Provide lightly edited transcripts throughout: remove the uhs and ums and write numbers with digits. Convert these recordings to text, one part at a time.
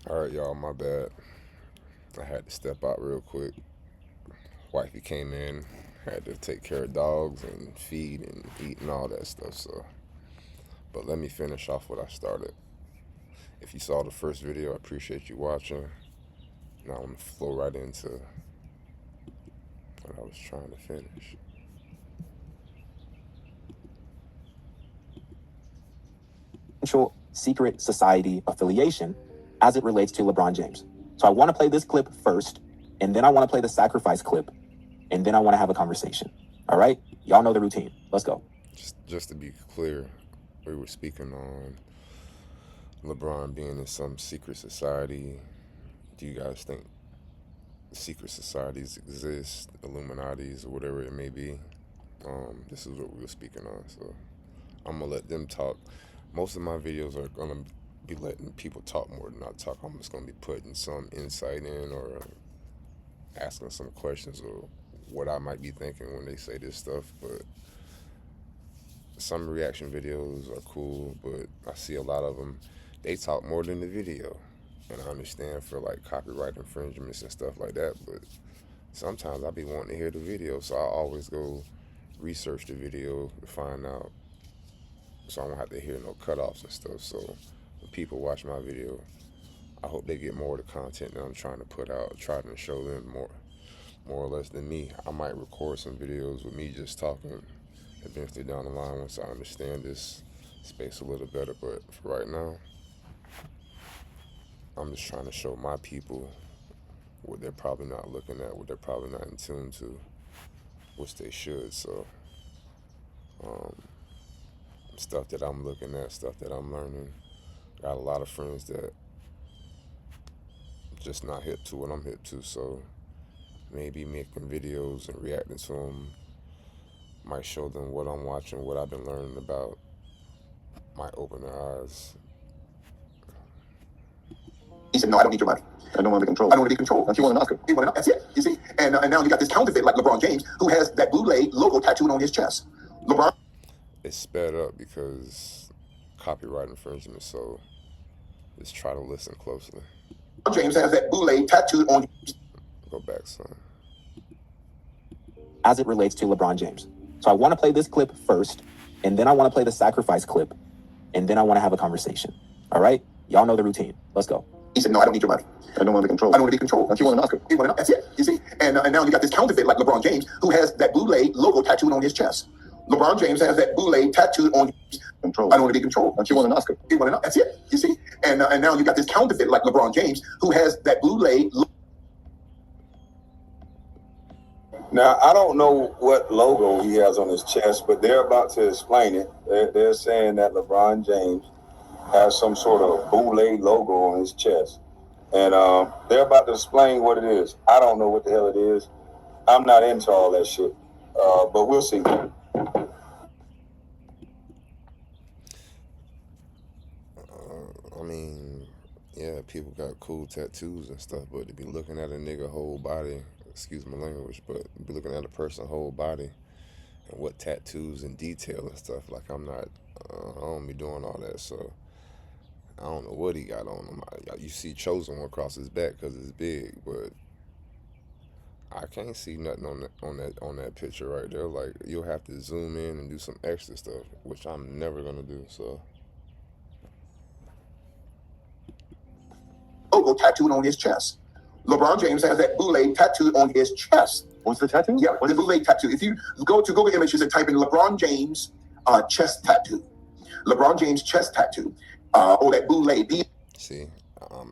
All right, y'all, my bad. I had to step out real quick. Wifey came in, had to take care of dogs and feed and eat and all that stuff. So, but let me finish off what I started. If you saw the first video, I appreciate you watching. Now I'm gonna flow right into what I was trying to finish. Secret society affiliation as it relates to LeBron James. So I want to play this clip first, and then I want to play the sacrifice clip, and then I want to have a conversation. All right? Y'all know the routine. Let's go. Just to be clear, we were speaking on LeBron being in some secret society. Do you guys think secret societies exist, Illuminati's or whatever it may be? This is what we were speaking on. So I'm gonna let them talk. Most of my videos are gonna be letting people talk more than I talk. I'm just gonna be putting some insight in or asking some questions or what I might be thinking when they say this stuff. But some reaction videos are cool, but I see a lot of them, they talk more than the video. And I understand for like copyright infringements and stuff like that, but sometimes I be wanting to hear the video, so I always go research the video to find out, so I don't have to hear no cutoffs and stuff. So when people watch my video, I hope they get more of the content that I'm trying to put out, try to show them more or less than me. I might record some videos with me just talking eventually down the line once I understand this space a little better. But for right now, I'm just trying to show my people what they're probably not looking at, what they're probably not in tune to, which they should. So um, stuff that I'm looking at, stuff that I'm learning. Got a lot of friends that just not hip to what I'm hip to, so maybe making videos and reacting to them might show them what I'm watching, what I've been learning about, might open their eyes. He said, no, I don't need your money. I don't want to be controlled. I don't want to be controlled. Don't you want an Oscar? He wanted an Oscar. That's it. You see? And now you got this counterfeit like LeBron James who has that bootleg logo tattooed on his chest. LeBron It's sped up because copyright infringement, so just try to listen closely. James has that bootleg tattooed on his Go back, son. As it relates to LeBron James. So I want to play this clip first, and then I want to play the sacrifice clip, and then I want to have a conversation. All right? Y'all know the routine. Let's go. He said, no, I don't need your money. I don't want to be controlled. I don't want to be controlled. Don't you want an Oscar? He wanted an Oscar. That's it. You see? And now you got this counterfeit like LeBron James who has that bootleg logo tattooed on his chest. LeBron James has that bootleg tattooed on his control. I don't want to be controlled. Don't you want an Oscar? He wanted an That's it. You see? And now you got this counterfeit like LeBron James who has that bootleg. Now, I don't know what logo he has on his chest, but they're about to explain it. They're saying that LeBron James has some sort of bootleg logo on his chest. And they're about to explain what it is. I don't know what the hell it is. I'm not into all that shit. But we'll see. I mean, yeah, people got cool tattoos and stuff, but to be looking at a nigga whole body, excuse my language, but be looking at a person whole body and what tattoos and detail and stuff, like I'm not, I don't be doing all that, so I don't know what he got on him. You see Chosen One across his back because it's big, but I can't see nothing on that picture right there. Like you'll have to zoom in and do some extra stuff, which I'm never gonna do. So Logo tattooed on his chest. LeBron James has that bootleg tattooed on his chest. What's the tattoo? Yeah, the bootleg tattoo. If you go to Google Images and type in LeBron James chest tattoo, LeBron James chest tattoo, or that bootleg. see,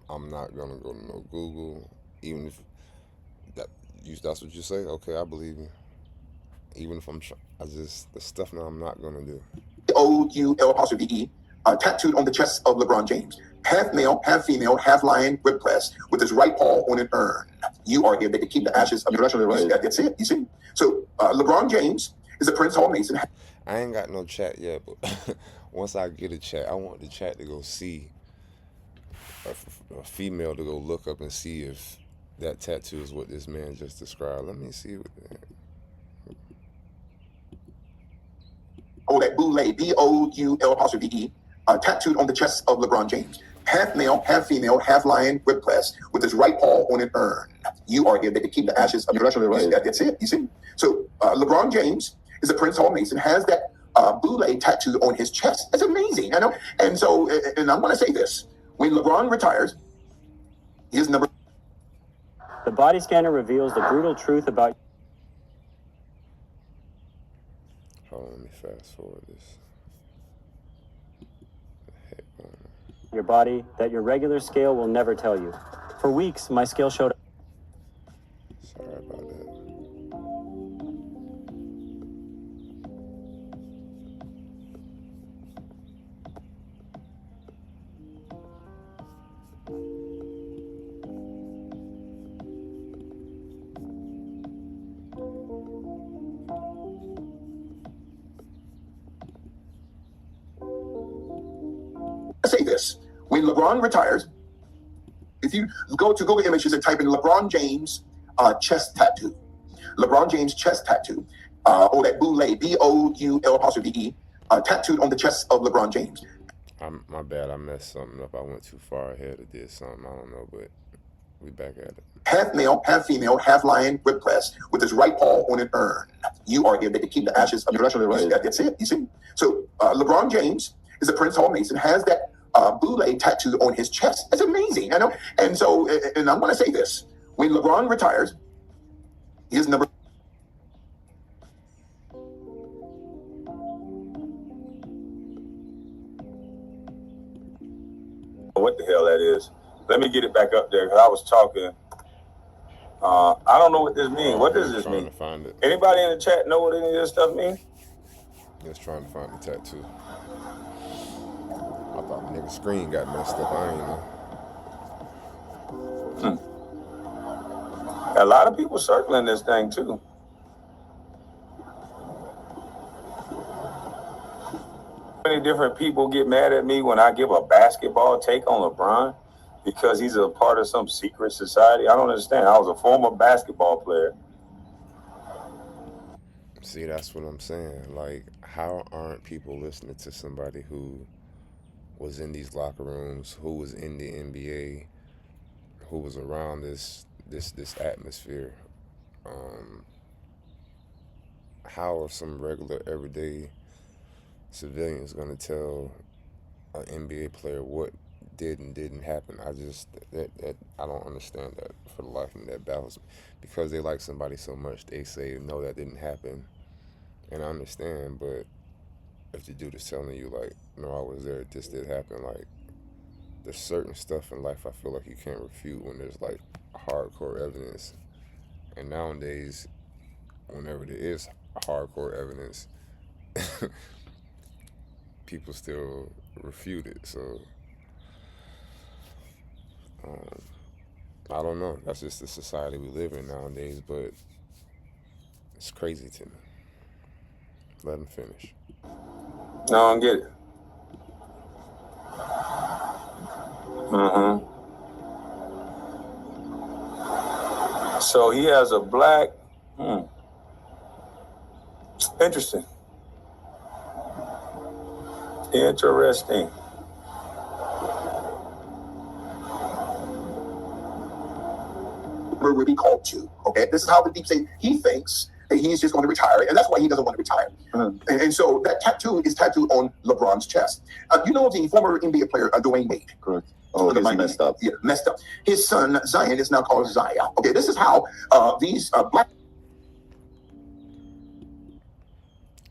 I'm not gonna go to no Google, even if that's what you say. Okay, I believe you. Even if the stuff that I'm not gonna do. OUL''E, tattooed on the chest of LeBron James. Half male, half female, half lion, rib breast, with his right paw on an urn. You are here to keep the ashes of your right. That's it, you see? So LeBron James is a Prince Hall Mason. I ain't got no chat yet, but once I get a chat, I want the chat to go see a female to go look up and see if that tattoo is what this man just described. Let me see what Oh, that bootleg, BOUL''E, tattooed on the chest of LeBron James. half male, half female, half lion, whip press, with his right paw on an urn. You argue that to keep the ashes of your right. That's it. You see. So LeBron James is a Prince Hall Mason, has that boule tattoo on his chest. That's amazing. I know. And so, and I'm going to say this: when LeBron retires, his number. The body scanner reveals the brutal truth about. Hold on, let me fast forward this. Your body that your regular scale will never tell you. For weeks, my scale showed. Sorry about that. Say this: when LeBron retires, if you go to Google Images and type in LeBron James chest tattoo, LeBron James chest tattoo, or that boule, B-O-U-L'-E, tattooed on the chest of LeBron James. My bad, I messed something up. I went too far ahead or did something, I don't know, but we back at it. Half male, half female, half lion, whip press, with his right paw on an urn. You argue that to keep the ashes of your right. That's it. You see. So LeBron James is a Prince Hall Mason, has that boule tattooed on his chest. That's amazing. I know. And so, and I'm going to say this: when LeBron retires, his number. What the hell that is? Let me get it back up there because I was talking. I don't know what this means. What does this mean? To find it. Anybody in the chat know what any of this stuff means? Just trying to find the tattoo. I thought the nigga's screen got messed up. I ain't know. A lot of people circling this thing too. Many different people get mad at me when I give a basketball take on LeBron because he's a part of some secret society. I don't understand. I was a former basketball player. See, that's what I'm saying. Like, how aren't people listening to somebody who was in these locker rooms, who was in the NBA, who was around this atmosphere? How are some regular, everyday civilians going to tell an NBA player what did and didn't happen? I just I don't understand that for the life of me. That baffles me because they like somebody so much. They say no, that didn't happen, and I understand. But if the dude is telling you like, no, I was there, this did happen. Like, there's certain stuff in life I feel like you can't refute when there's like hardcore evidence. And nowadays, whenever there is hardcore evidence, people still refute it. So I don't know. That's just the society we live in nowadays, but it's crazy to me. Let him finish. No, I don't get it. So he has a black. Interesting. Interesting. Would be called to. Okay, this is how the deep say he thinks that he's just going to retire, and that's why he doesn't want to retire. And so that tattoo is tattooed on LeBron's chest. You know the former NBA player Dwayne Wade. Correct. Oh, he's messed up. Yeah, messed up. His son Zion is now called Zaya. Okay, this is how these black.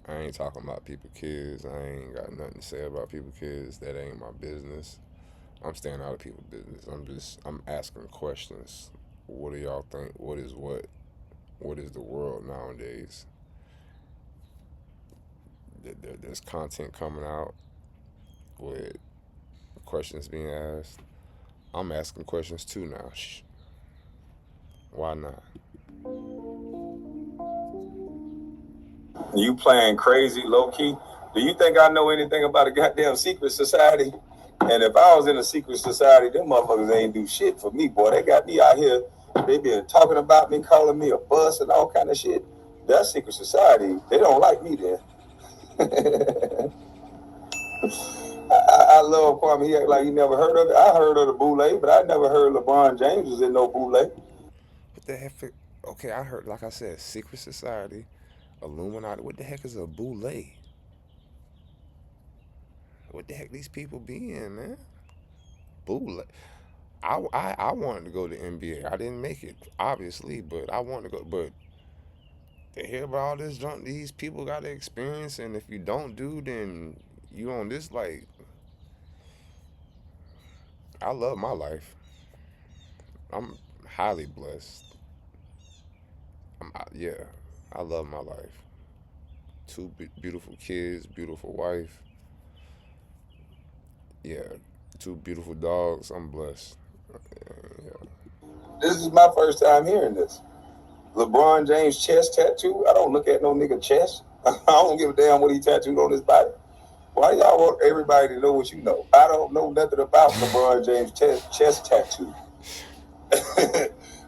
I ain't talking about people's kids. I ain't got nothing to say about people's kids. That ain't my business. I'm staying out of people's business. I'm asking questions. What do y'all think? What is the world nowadays? There's content coming out with questions being asked. I'm asking questions too now. Why not? You playing crazy low key? Do you think I know anything about a goddamn secret society? And if I was in a secret society, them motherfuckers ain't do shit for me, boy. They got me out here. They been talking about me, calling me a bus and all kind of shit. That secret society, they don't like me then. I love Kwame. He act like he never heard of it. I heard of the boule, but I never heard LeBron James was in no boule. What the heck? Okay, I heard, like I said, secret society, Illuminati. What the heck is a boule? What the heck these people be in, man? Boule. I wanted to go to NBA. I didn't make it, obviously, but I wanted to go. But to hear about all this junk these people got to experience, and if you don't do, then you on this like. I love my life. I'm highly blessed. Yeah, I love my life. Two beautiful kids, beautiful wife. Yeah, two beautiful dogs. I'm blessed. Yeah. This is my first time hearing this. LeBron James chest tattoo. I don't look at no nigga chest. I don't give a damn what he tattooed on his body. Why y'all want everybody to know what you know? I don't know nothing about LeBron James chest tattoo.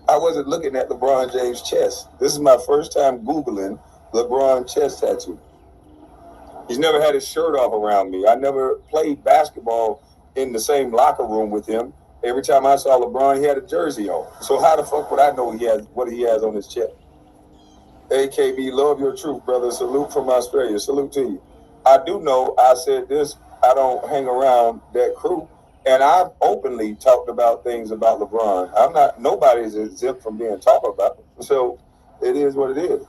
I wasn't looking at LeBron James' chest. This is my first time Googling LeBron chest tattoo. He's never had his shirt off around me. I never played basketball in the same locker room with him. Every time I saw LeBron, he had a jersey on. So how the fuck would I know what he has on his chest? AKB, love your truth, brother. Salute from Australia. Salute to you. I do know I said this. I don't hang around that crew. And I've openly talked about things about LeBron. Nobody's exempt from being talked about. So it is what it is.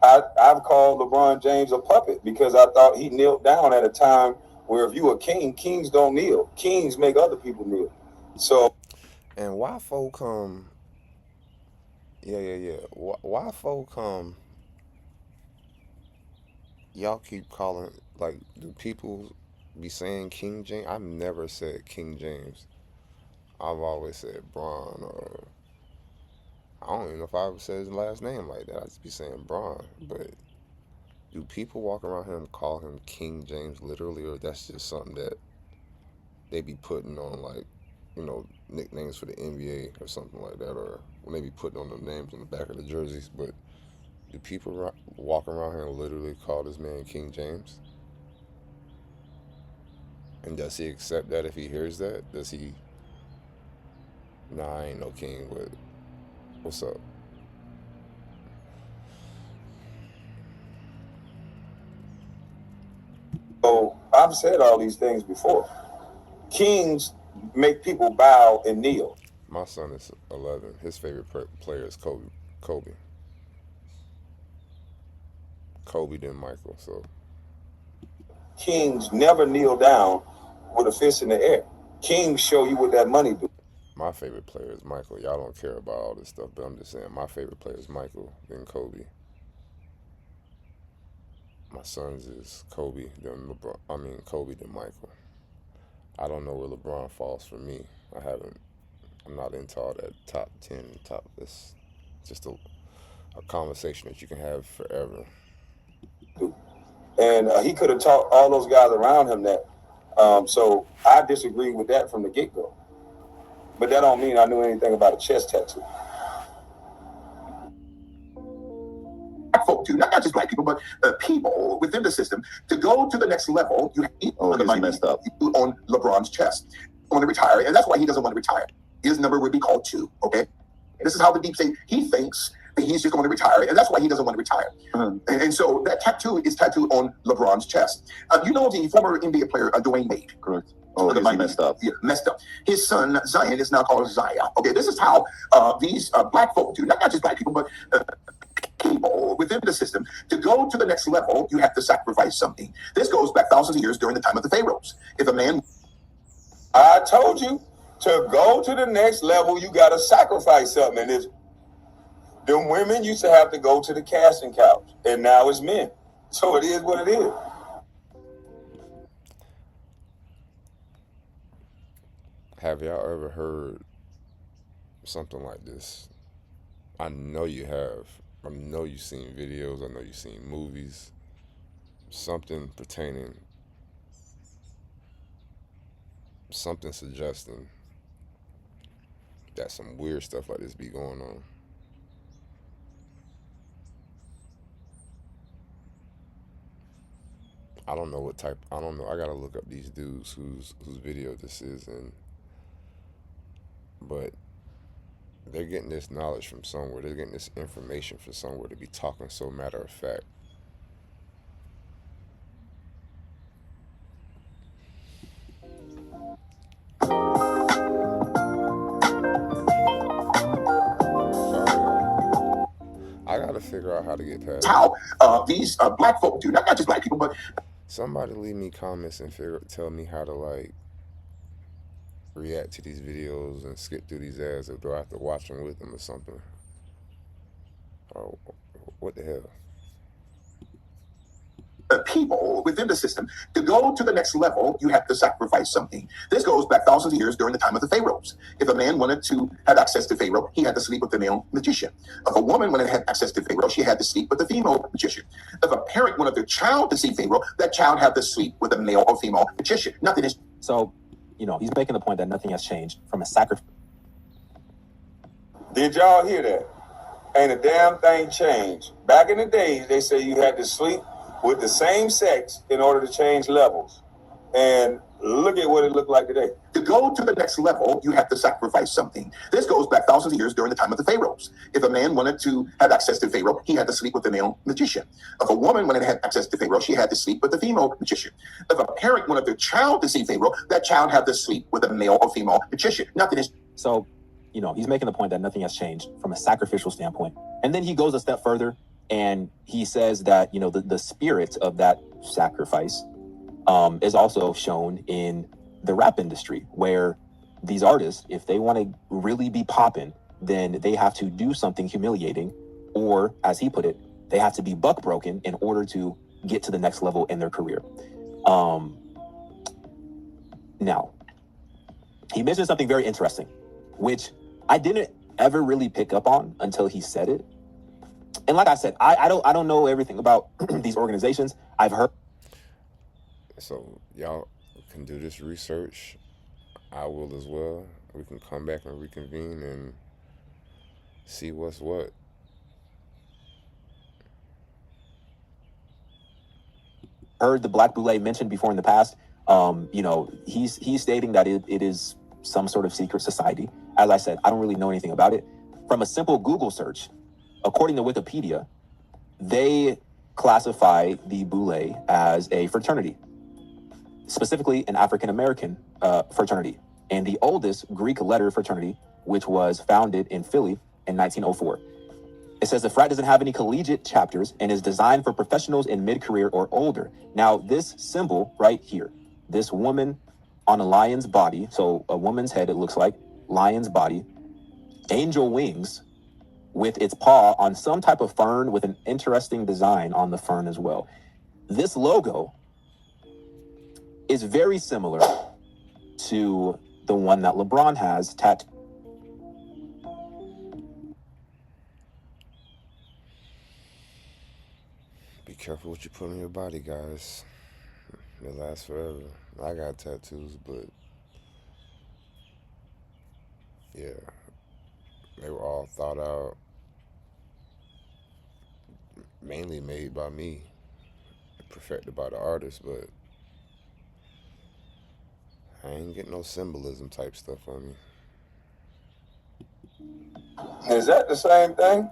I've called LeBron James a puppet because I thought he knelt down at a time where if you a king, kings don't kneel. Kings make other people kneel. So. And why folk yeah. Why folk y'all keep calling, like, do people be saying King James? I've never said King James. I've always said Braun, or I don't even know if I ever said his last name like that. I just be saying Braun. But do people walk around here and call him King James literally, or that's just something that they be putting on, like, nicknames for the NBA or something like that, or when they be putting on the names on the back of the jerseys? But do people walk around here and literally call this man King James? And does he accept that if he hears that? Does he? Nah, I ain't no king, but what's up? So I've said all these things before. Kings make people bow and kneel. My son is 11. His favorite player is Kobe. Kobe. Kobe then Michael. So Kings never kneel down with a fist in the air. Kings show you what that money do. my favorite player is Michael. Y'all don't care about all this stuff, but I'm just saying my favorite player is Michael, then Kobe. My son's is Kobe, then LeBron. I mean Kobe, then Michael. I don't know where LeBron falls for me. I'm not into all that top 10, top. It's just a conversation that you can have forever. And he could have taught all those guys around him that. So I disagree with that from the get-go. But that don't mean I knew anything about a chest tattoo. Black folk too, not just black people, but people within the system to go to the next level. You He's messed up. On LeBron's chest. Want to retire, and that's why he doesn't want to retire. His number would be called 2. Okay, this is how the deep say he thinks that he's just going to retire, and that's why he doesn't want to retire. And so that tattoo is tattooed on LeBron's chest. You know the former NBA player Dwayne Wade. Correct. He's messed up. Yeah, messed up. His son Zion is now called Zion. Okay, this is how these black folk do, not just black people, but people within the system. To go to the next level, you have to sacrifice something. This goes back thousands of years during the time of the pharaohs. If a man, I told you, to go to the next level, you got to sacrifice something. And them women used to have to go to the casting couch, and now it's men. So it is what it is. Have y'all ever heard something like this? I know you have. I know you've seen videos. I know you've seen movies. Something pertaining, something suggesting that some weird stuff like this be going on. I don't know what type. I don't know. I gotta look up these dudes whose video this is, and but they're getting this knowledge from somewhere. They're getting this information from somewhere to be talking so matter of fact. Sorry, y'all. I gotta figure out how to get past. How these black folk do, not just black people, but Somebody leave me comments and tell me how to like react to these videos and skip through these ads, or do I have to watch them with them or something? Or what the hell? people within the system. To go to the next level, you have to sacrifice something. This goes back thousands of years during the time of the pharaohs. If a man wanted to have access to Pharaoh, he had to sleep with the male magician. If a woman wanted to have access to Pharaoh, she had to sleep with the female magician. If a parent wanted their child to see Pharaoh, that child had to sleep with a male or female magician. Nothing is. So, he's making the point that nothing has changed from a sacrifice. Did y'all hear that? Ain't a damn thing changed. Back in the days, they say you had to sleep with the same sex in order to change levels. And look at what it looked like today. To go to the next level, you have to sacrifice something. This goes back thousands of years during the time of the pharaohs. If a man wanted to have access to Pharaoh, he had to sleep with the male magician. If a woman wanted to have access to Pharaoh, she had to sleep with the female magician. If a parent wanted their child to see Pharaoh, that child had to sleep with a male or female magician. Nothing is. So, he's making the point that nothing has changed from a sacrificial standpoint. And then he goes a step further and he says that, the spirit of that sacrifice is also shown in the rap industry, where these artists, if they want to really be popping, then they have to do something humiliating, or as he put it, they have to be buck broken in order to get to the next level in their career. Now, he mentioned something very interesting, which I didn't ever really pick up on until he said it. And like I said, I don't know everything about these organizations. I've heard. So y'all can do this research. I will as well. We can come back and reconvene and see what's what. Heard the Black Boule mentioned before in the past. He's stating that it is some sort of secret society. As I said, I don't really know anything about it. From a simple Google search, according to Wikipedia, they classify the Boule as a fraternity, specifically an African-American fraternity, and the oldest Greek letter fraternity, which was founded in Philly in 1904. It says the frat doesn't have any collegiate chapters and is designed for professionals in mid-career or older. Now, this symbol right here, this woman on a lion's body, so a woman's head, it looks like, lion's body, angel wings with its paw on some type of fern with an interesting design on the fern as well. This logo is very similar to the one that LeBron has tattooed. Be careful what you put on your body, guys. They last forever. I got tattoos, but yeah, they were all thought out, mainly made by me, perfected by the artist, but I ain't getting no symbolism type stuff on me. Is that the same thing?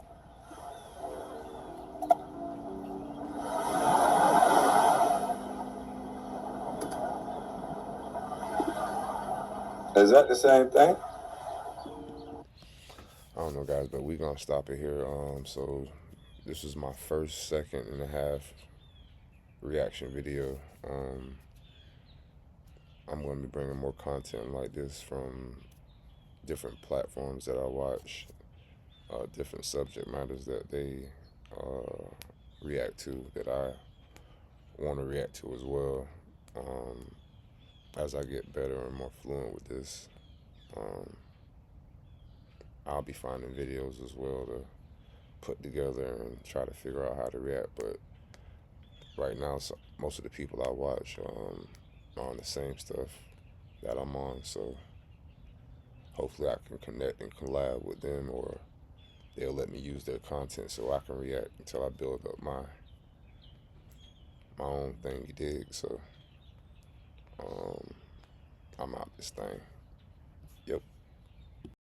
Is that the same thing? I don't know, guys, but we're gonna stop it here. So this was my first second and a half reaction video. I'm gonna be bringing more content like this from different platforms that I watch, different subject matters that they react to, that I want to react to as well. As I get better and more fluent with this, I'll be finding videos as well to put together and try to figure out how to react. But right now, most of the people I watch are on the same stuff that I'm on, so hopefully I can connect and collab with them, or they'll let me use their content so I can react until I build up my own thing, you dig? So I'm out this thing.